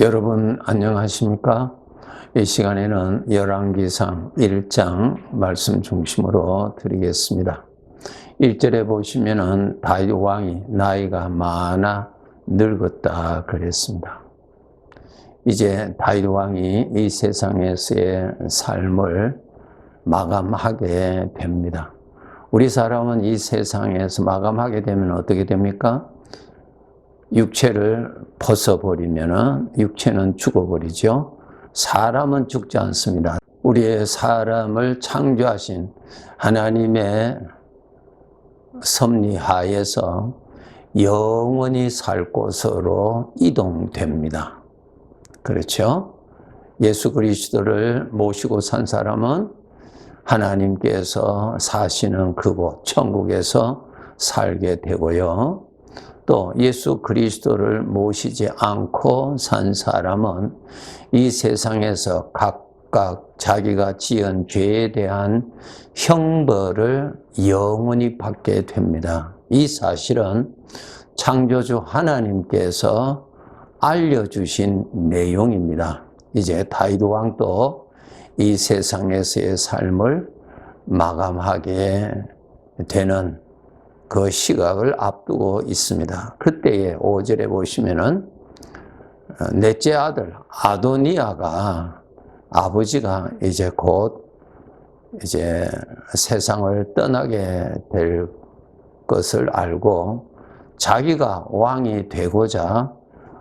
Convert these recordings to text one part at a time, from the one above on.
여러분 안녕하십니까? 이 시간에는 열왕기상 1장 말씀 중심으로 드리겠습니다. 1절에 보시면은 다윗 왕이 나이가 많아 늙었다 그랬습니다. 이제 다윗 왕이 이 세상에서의 삶을 마감하게 됩니다. 우리 사람은 이 세상에서 마감하게 되면 어떻게 됩니까? 육체를 벗어버리면 육체는 죽어버리죠. 사람은 죽지 않습니다. 우리의 사람을 창조하신 하나님의 섭리하에서 영원히 살 곳으로 이동됩니다. 그렇죠? 예수 그리스도를 모시고 산 사람은 하나님께서 사시는 그곳 천국에서 살게 되고요. 또 예수 그리스도를 모시지 않고 산 사람은 이 세상에서 각각 자기가 지은 죄에 대한 형벌을 영원히 받게 됩니다. 이 사실은 창조주 하나님께서 알려주신 내용입니다. 이제 다윗 왕도 이 세상에서의 삶을 마감하게 되는 그 시각을 앞두고 있습니다. 그때에 5절에 보시면은 넷째 아들 아도니아가 아버지가 이제 곧 세상을 떠나게 될 것을 알고 자기가 왕이 되고자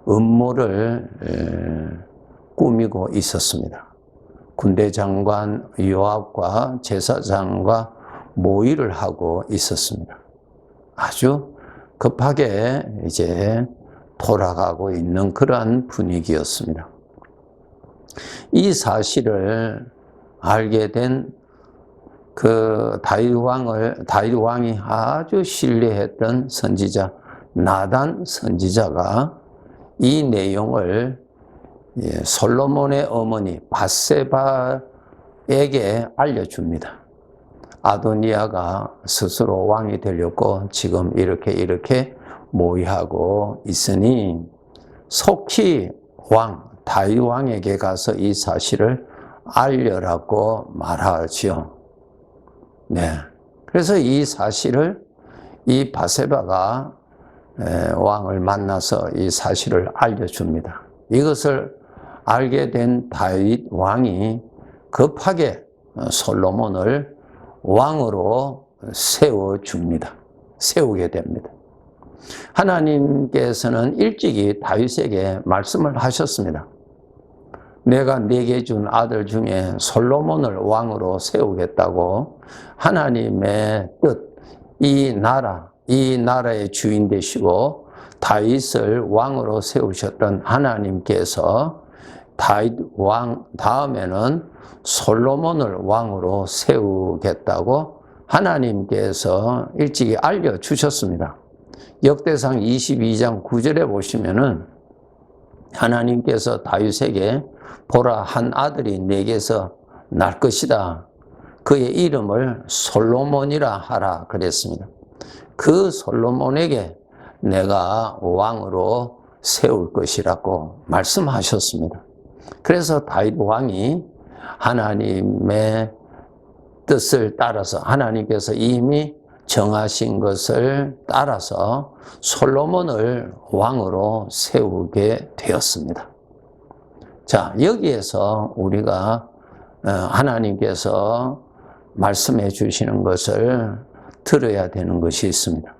음모를 꾸미고 있었습니다. 군대 장관 요압과 제사장과 모의를 하고 있었습니다. 아주 급하게 이제 돌아가고 있는 그러한 분위기였습니다. 이 사실을 알게 된 그 다윗 왕이 아주 신뢰했던 선지자 나단 선지자가 이 내용을 솔로몬의 어머니 밧세바에게 알려줍니다. 아도니아가 스스로 왕이 되려고 지금 이렇게 모의하고 있으니 속히 다윗 왕에게 가서 이 사실을 알려라고 말하지요. 네. 그래서 이 사실을 이 밧세바가 왕을 만나서 이 사실을 알려줍니다. 이것을 알게 된 다윗 왕이 급하게 솔로몬을 왕으로 세우게 됩니다. 하나님께서는 일찍이 다윗에게 말씀을 하셨습니다. 내가 네게 준 아들 중에 솔로몬을 왕으로 세우겠다고 하나님의 뜻, 이 나라의 주인 되시고 다윗을 왕으로 세우셨던 하나님께서 다윗 왕 다음에는 솔로몬을 왕으로 세우겠다고 하나님께서 일찍이 알려주셨습니다. 역대상 22장 9절에 보시면은 하나님께서 다윗에게 보라 한 아들이 내게서 날 것이다. 그의 이름을 솔로몬이라 하라 그랬습니다. 그 솔로몬에게 내가 왕으로 세울 것이라고 말씀하셨습니다. 그래서 다윗 왕이 하나님의 뜻을 따라서 하나님께서 이미 정하신 것을 따라서 솔로몬을 왕으로 세우게 되었습니다. 자, 여기에서 우리가 하나님께서 말씀해 주시는 것을 들어야 되는 것이 있습니다.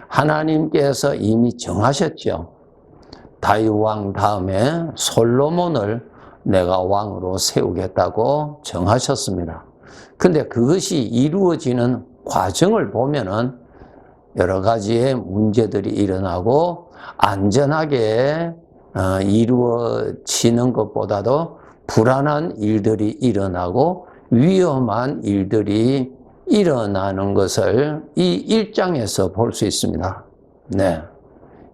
하나님께서 이미 정하셨죠. 다윗 왕 다음에 솔로몬을 내가 왕으로 세우겠다고 정하셨습니다. 근데 그것이 이루어지는 과정을 보면은 여러 가지의 문제들이 일어나고 안전하게 이루어지는 것보다도 불안한 일들이 일어나고 위험한 일들이 일어나는 것을 이 1장에서 볼 수 있습니다. 네.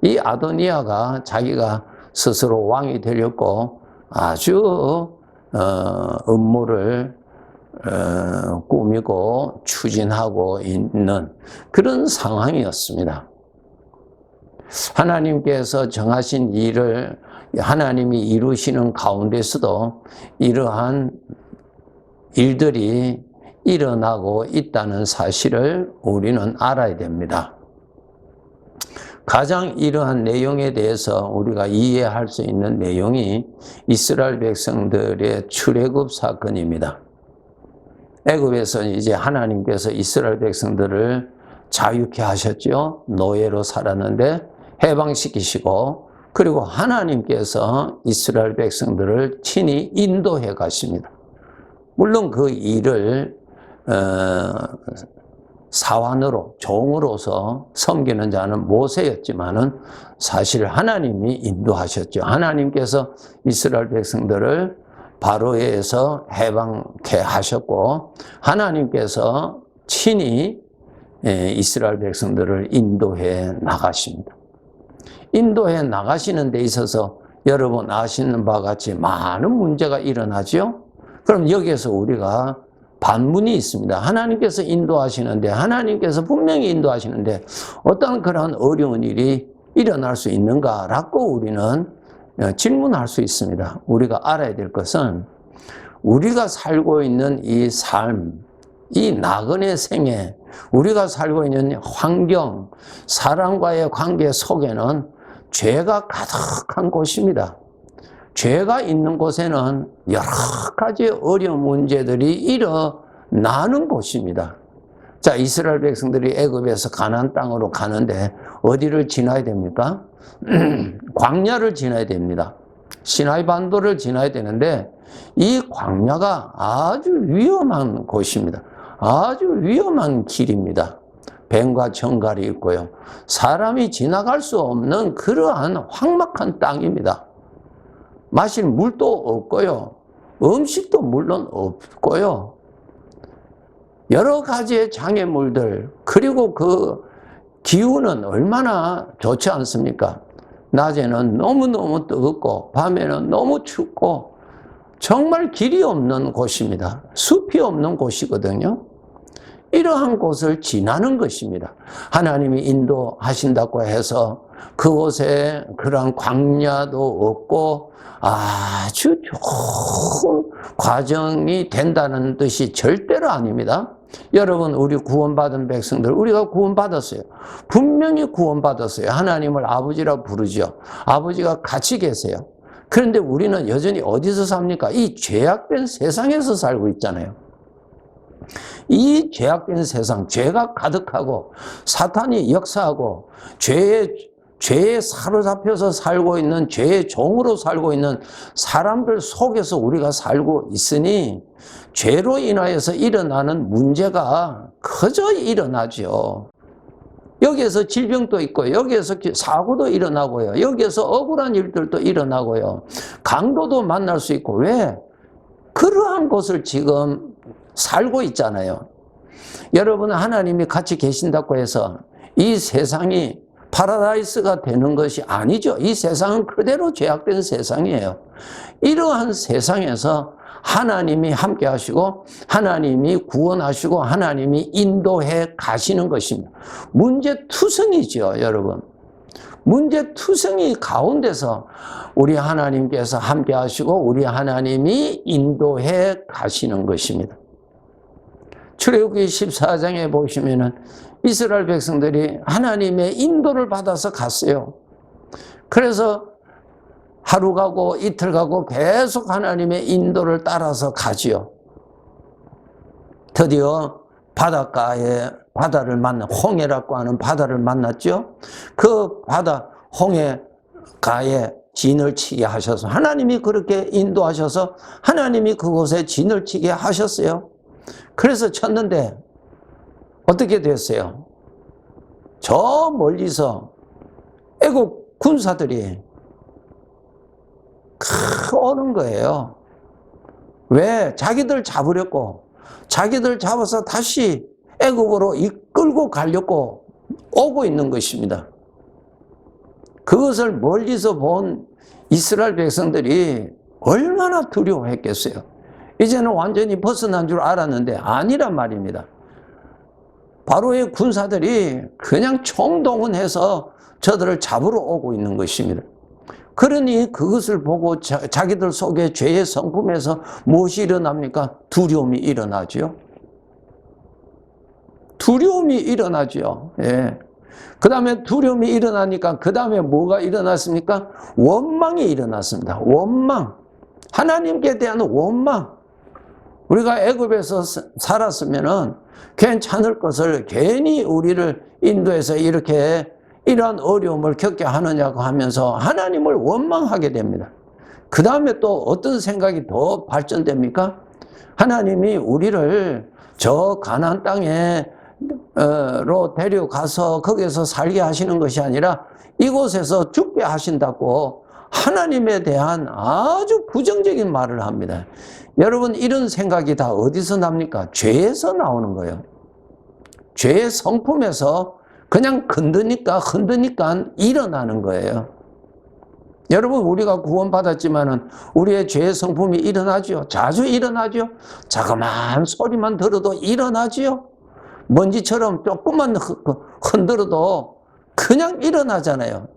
이 아도니아가 자기가 스스로 왕이 되려고 아주 음모를 꾸미고 추진하고 있는 그런 상황이었습니다. 하나님께서 정하신 일을 하나님이 이루시는 가운데서도 이러한 일들이 일어나고 있다는 사실을 우리는 알아야 됩니다. 가장 이러한 내용에 대해서 우리가 이해할 수 있는 내용이 이스라엘 백성들의 출애굽 사건입니다. 애굽에서 이제 하나님께서 이스라엘 백성들을 자유케 하셨죠. 노예로 살았는데 해방시키시고, 그리고 하나님께서 이스라엘 백성들을 친히 인도해 가십니다. 물론 그 일을 사환으로, 종으로서 섬기는 자는 모세였지만은 사실 하나님이 인도하셨죠. 하나님께서 이스라엘 백성들을 바로에서 해방케 하셨고, 하나님께서 친히 이스라엘 백성들을 인도해 나가십니다. 인도해 나가시는 데 있어서 여러분 아시는 바와 같이 많은 문제가 일어나죠. 그럼 여기에서 우리가 반문이 있습니다. 하나님께서 인도하시는데, 하나님께서 분명히 인도하시는데 어떤 그런 어려운 일이 일어날 수 있는가라고 우리는 질문할 수 있습니다. 우리가 알아야 될 것은 우리가 살고 있는 이 삶, 이 나그네 생애, 우리가 살고 있는 환경, 사람과의 관계 속에는 죄가 가득한 곳입니다. 죄가 있는 곳에는 여러 가지 어려운 문제들이 일어나는 곳입니다. 자, 이스라엘 백성들이 애굽에서 가나안 땅으로 가는데 어디를 지나야 됩니까? 광야를 지나야 됩니다. 시나이 반도를 지나야 되는데 이 광야가 아주 위험한 곳입니다. 아주 위험한 길입니다. 뱀과 정갈이 있고요. 사람이 지나갈 수 없는 그러한 황막한 땅입니다. 마실 물도 없고요. 음식도 물론 없고요. 여러 가지의 장애물들, 그리고 그 기후는 얼마나 좋지 않습니까? 낮에는 너무너무 뜨겁고 밤에는 너무 춥고 정말 길이 없는 곳입니다. 숲이 없는 곳이거든요. 이러한 곳을 지나는 것입니다. 하나님이 인도하신다고 해서 그곳에 그런 광야도 없고 아주 좋은 과정이 된다는 뜻이 절대로 아닙니다. 여러분, 우리 구원받은 백성들, 우리가 구원받았어요. 분명히 구원받았어요. 하나님을 아버지라 부르죠. 아버지가 같이 계세요. 그런데 우리는 여전히 어디서 삽니까? 이 죄악된 세상에서 살고 있잖아요. 이 죄악된 세상, 죄가 가득하고 사탄이 역사하고 죄에 사로잡혀서 살고 있는, 죄의 종으로 살고 있는 사람들 속에서 우리가 살고 있으니 죄로 인하여서 일어나는 문제가 그저 일어나죠. 여기에서 질병도 있고, 여기에서 사고도 일어나고요. 여기에서 억울한 일들도 일어나고요. 강도도 만날 수 있고, 왜? 그러한 곳을 지금 살고 있잖아요. 여러분은 하나님이 같이 계신다고 해서 이 세상이 파라다이스가 되는 것이 아니죠. 이 세상은 그대로 죄악된 세상이에요. 이러한 세상에서 하나님이 함께 하시고 하나님이 구원하시고 하나님이 인도해 가시는 것입니다. 문제투성이죠, 여러분. 문제투성이 가운데서 우리 하나님께서 함께 하시고 우리 하나님이 인도해 가시는 것입니다. 출애굽기 14장에 보시면은 이스라엘 백성들이 하나님의 인도를 받아서 갔어요. 그래서 하루 가고 이틀 가고 계속 하나님의 인도를 따라서 가지요. 드디어 바닷가에 바다를 만나, 홍해라고 하는 바다를 만났죠. 그 바다 홍해가에 진을 치게 하셔서 하나님이 그렇게 인도하셔서 하나님이 그곳에 진을 치게 하셨어요. 그래서 쳤는데 어떻게 됐어요? 저 멀리서 애국 군사들이 오는 거예요. 왜? 자기들 잡으려고, 자기들 잡아서 다시 애국으로 이끌고 가려고 오고 있는 것입니다. 그것을 멀리서 본 이스라엘 백성들이 얼마나 두려워했겠어요. 이제는 완전히 벗어난 줄 알았는데 아니란 말입니다. 바로의 군사들이 그냥 총동원해서 저들을 잡으러 오고 있는 것입니다. 그러니 그것을 보고 자기들 속에 죄의 성품에서 무엇이 일어납니까? 두려움이 일어나죠. 두려움이 일어나죠. 예. 그 다음에 두려움이 일어나니까 그 다음에 뭐가 일어났습니까? 원망이 일어났습니다. 원망. 하나님께 대한 원망. 우리가 애굽에서 살았으면은 괜찮을 것을 괜히 우리를 인도에서 이렇게 이러한 어려움을 겪게 하느냐고 하면서 하나님을 원망하게 됩니다. 그 다음에 또 어떤 생각이 더 발전됩니까? 하나님이 우리를 저 가나안 땅에 로 데려가서 거기서 살게 하시는 것이 아니라 이곳에서 죽게 하신다고 하나님에 대한 아주 부정적인 말을 합니다. 여러분, 이런 생각이 다 어디서 납니까? 죄에서 나오는 거예요. 죄의 성품에서 그냥 흔드니까 일어나는 거예요. 여러분, 우리가 구원받았지만은 우리의 죄의 성품이 일어나죠. 자주 일어나죠. 자그마한 소리만 들어도 일어나죠. 먼지처럼 조금만 흔들어도 그냥 일어나잖아요.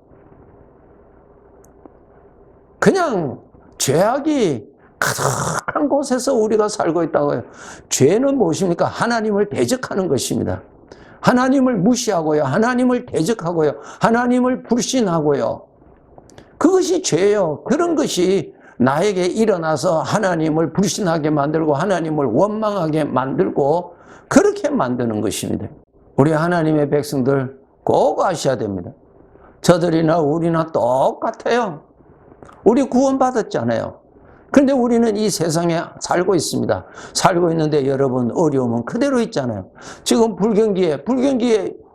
그냥 죄악이 가득한 곳에서 우리가 살고 있다고요. 죄는 무엇입니까? 하나님을 대적하는 것입니다. 하나님을 무시하고요. 하나님을 대적하고요. 하나님을 불신하고요. 그것이 죄예요. 그런 것이 나에게 일어나서 하나님을 불신하게 만들고 하나님을 원망하게 만들고 그렇게 만드는 것입니다. 우리 하나님의 백성들 꼭 아셔야 됩니다. 저들이나 우리나 똑같아요. 우리 구원받았잖아요. 그런데 우리는 이 세상에 살고 있습니다. 살고 있는데 여러분, 어려움은 그대로 있잖아요. 지금 불경기에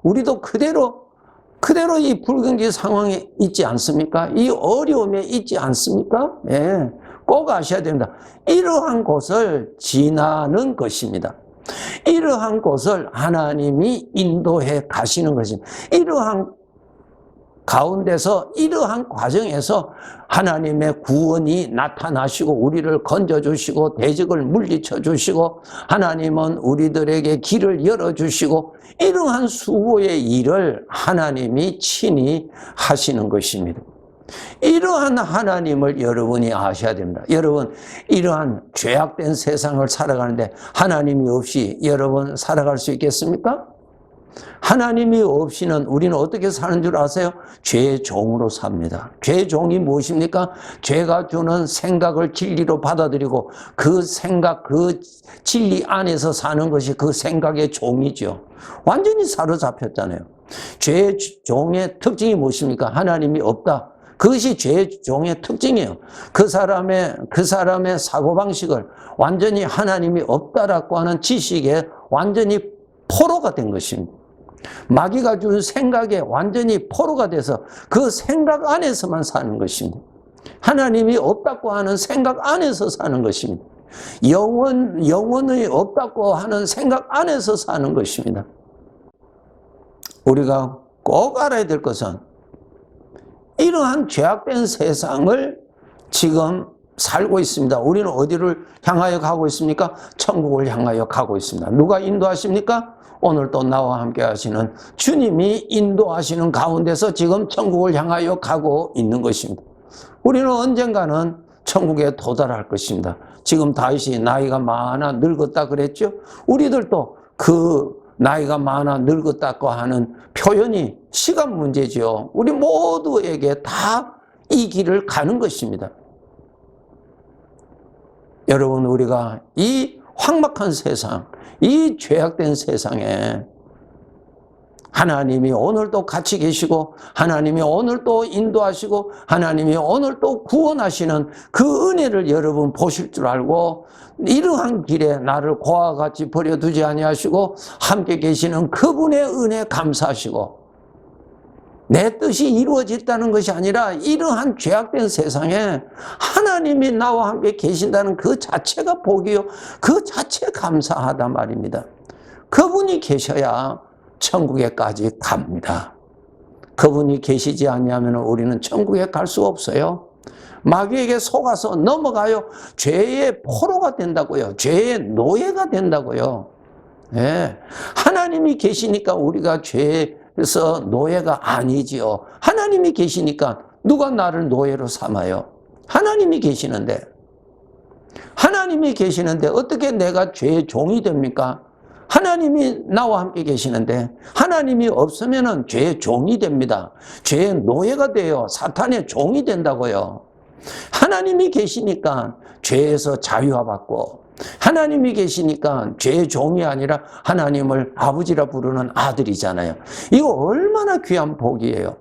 우리도 그대로 이 불경기 상황에 있지 않습니까? 이 어려움에 있지 않습니까? 예, 꼭 아셔야 됩니다. 이러한 곳을 지나는 것입니다. 이러한 곳을 하나님이 인도해 가시는 것입니다. 이러한 가운데서 이러한 과정에서 하나님의 구원이 나타나시고 우리를 건져주시고 대적을 물리쳐주시고 하나님은 우리들에게 길을 열어주시고 이러한 수고의 일을 하나님이 친히 하시는 것입니다. 이러한 하나님을 여러분이 아셔야 됩니다. 여러분, 이러한 죄악된 세상을 살아가는데 하나님이 없이 여러분 살아갈 수 있겠습니까? 하나님이 없이는 우리는 어떻게 사는 줄 아세요? 죄의 종으로 삽니다. 죄의 종이 무엇입니까? 죄가 주는 생각을 진리로 받아들이고 그 생각, 그 진리 안에서 사는 것이 그 생각의 종이죠. 완전히 사로잡혔잖아요. 죄의 종의 특징이 무엇입니까? 하나님이 없다. 그것이 죄의 종의 특징이에요. 그 사람의 사고방식을 완전히 하나님이 없다라고 하는 지식에 완전히 포로가 된 것입니다. 마귀가 준 생각에 완전히 포로가 돼서 그 생각 안에서만 사는 것입니다. 하나님이 없다고 하는 생각 안에서 사는 것입니다. 영원히 없다고 하는 생각 안에서 사는 것입니다. 우리가 꼭 알아야 될 것은 이러한 죄악된 세상을 지금 살고 있습니다. 우리는 어디를 향하여 가고 있습니까? 천국을 향하여 가고 있습니다. 누가 인도하십니까? 오늘 또 나와 함께 하시는 주님이 인도하시는 가운데서 지금 천국을 향하여 가고 있는 것입니다. 우리는 언젠가는 천국에 도달할 것입니다. 지금 다윗이 나이가 많아 늙었다 그랬죠? 우리들도 그 나이가 많아 늙었다고 하는 표현이 시간 문제죠. 우리 모두에게 다 이 길을 가는 것입니다. 여러분, 우리가 이 황막한 세상, 이 죄악된 세상에 하나님이 오늘도 같이 계시고 하나님이 오늘도 인도하시고 하나님이 오늘도 구원하시는 그 은혜를 여러분 보실 줄 알고 이러한 길에 나를 고와 같이 버려두지 아니하시고 함께 계시는 그분의 은혜 감사하시고 내 뜻이 이루어졌다는 것이 아니라 이러한 죄악된 세상에 하나님이 나와 함께 계신다는 그 자체가 복이요. 그 자체 감사하단 말입니다. 그분이 계셔야 천국에까지 갑니다. 그분이 계시지 아니하면 우리는 천국에 갈 수 없어요. 마귀에게 속아서 넘어가요. 죄의 포로가 된다고요. 죄의 노예가 된다고요. 예. 하나님이 계시니까 우리가 죄에서 노예가 아니지요. 하나님이 계시니까 누가 나를 노예로 삼아요? 하나님이 계시는데. 하나님이 계시는데 어떻게 내가 죄의 종이 됩니까? 하나님이 나와 함께 계시는데 하나님이 없으면 죄의 종이 됩니다. 죄의 노예가 돼요. 사탄의 종이 된다고요. 하나님이 계시니까 죄에서 자유화받고, 하나님이 계시니까 죄의 종이 아니라 하나님을 아버지라 부르는 아들이잖아요. 이거 얼마나 귀한 복이에요.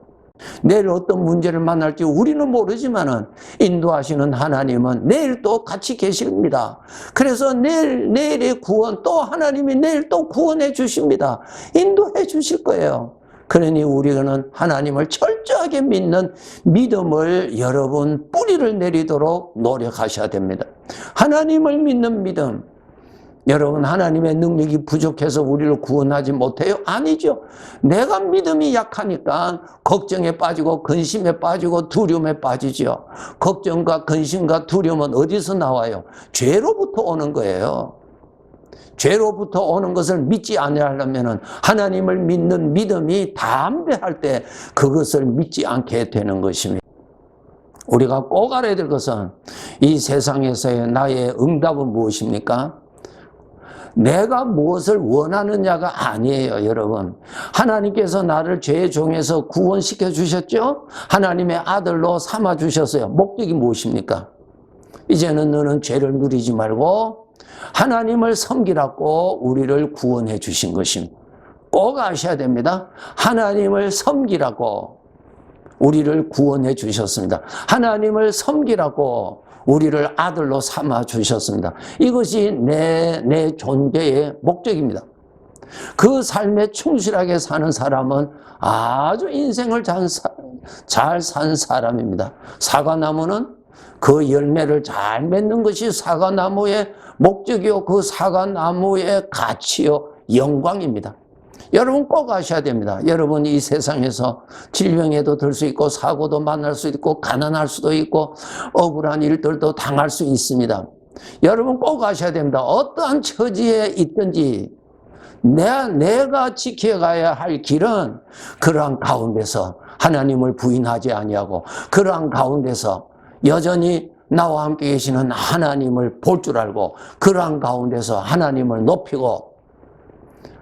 내일 어떤 문제를 만날지 우리는 모르지만은 인도하시는 하나님은 내일 또 같이 계십니다. 그래서 내일의 구원, 또 하나님이 내일 또 구원해 주십니다. 인도해 주실 거예요. 그러니 우리는 하나님을 철저하게 믿는 믿음을 여러분 뿌리를 내리도록 노력하셔야 됩니다. 하나님을 믿는 믿음. 여러분, 하나님의 능력이 부족해서 우리를 구원하지 못해요? 아니죠. 내가 믿음이 약하니까 걱정에 빠지고 근심에 빠지고 두려움에 빠지죠. 걱정과 근심과 두려움은 어디서 나와요? 죄로부터 오는 거예요. 죄로부터 오는 것을 믿지 아니하려면 하나님을 믿는 믿음이 담대할 때 그것을 믿지 않게 되는 것입니다. 우리가 꼭 알아야 될 것은 이 세상에서의 나의 응답은 무엇입니까? 내가 무엇을 원하느냐가 아니에요, 여러분. 하나님께서 나를 죄의 종에서 구원시켜 주셨죠? 하나님의 아들로 삼아 주셨어요. 목적이 무엇입니까? 이제는 너는 죄를 누리지 말고 하나님을 섬기라고 우리를 구원해 주신 것입니다. 꼭 아셔야 됩니다. 하나님을 섬기라고 우리를 구원해 주셨습니다. 하나님을 섬기라고 우리를 아들로 삼아 주셨습니다. 이것이 내 존재의 목적입니다. 그 삶에 충실하게 사는 사람은 아주 인생을 잘 산 사람입니다. 사과나무는 그 열매를 잘 맺는 것이 사과나무의 목적이요, 그 사과나무의 가치요, 영광입니다. 여러분 꼭 아셔야 됩니다. 여러분 이 세상에서 질병에도 들 수 있고 사고도 만날 수 있고 가난할 수도 있고 억울한 일들도 당할 수 있습니다. 여러분 꼭 아셔야 됩니다. 어떠한 처지에 있든지 내가 지켜가야 할 길은 그러한 가운데서 하나님을 부인하지 아니하고 그러한 가운데서 여전히 나와 함께 계시는 하나님을 볼 줄 알고 그러한 가운데서 하나님을 높이고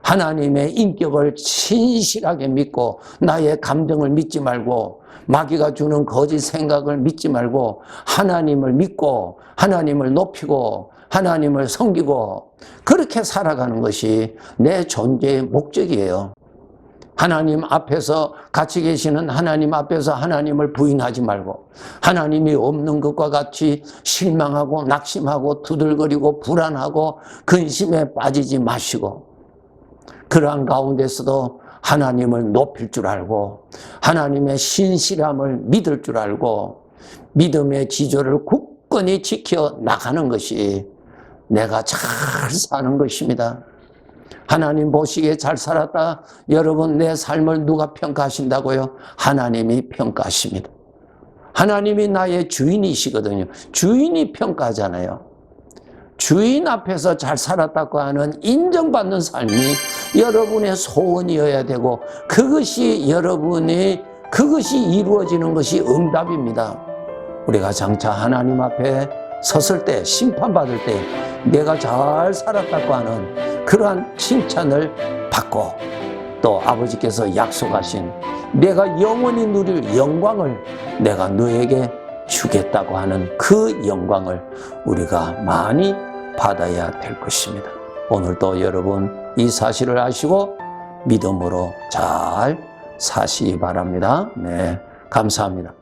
하나님의 인격을 신실하게 믿고 나의 감정을 믿지 말고 마귀가 주는 거짓 생각을 믿지 말고 하나님을 믿고 하나님을 높이고 하나님을 섬기고 그렇게 살아가는 것이 내 존재의 목적이에요. 하나님 앞에서 같이 계시는 하나님 앞에서 하나님을 부인하지 말고 하나님이 없는 것과 같이 실망하고 낙심하고 두들거리고 불안하고 근심에 빠지지 마시고 그러한 가운데서도 하나님을 높일 줄 알고 하나님의 신실함을 믿을 줄 알고 믿음의 지조를 굳건히 지켜 나가는 것이 내가 잘 사는 것입니다. 하나님 보시기에 잘 살았다. 여러분 내 삶을 누가 평가하신다고요? 하나님이 평가하십니다. 하나님이 나의 주인이시거든요. 주인이 평가하잖아요. 주인 앞에서 잘 살았다고 하는 인정받는 삶이 여러분의 소원이어야 되고 그것이 이루어지는 것이 응답입니다. 우리가 장차 하나님 앞에 섰을 때 심판받을 때 내가 잘 살았다고 하는 그러한 칭찬을 받고 또 아버지께서 약속하신 내가 영원히 누릴 영광을 내가 너에게 주겠다고 하는 그 영광을 우리가 많이 받아야 될 것입니다. 오늘도 여러분 이 사실을 아시고 믿음으로 잘 사시기 바랍니다. 네, 감사합니다.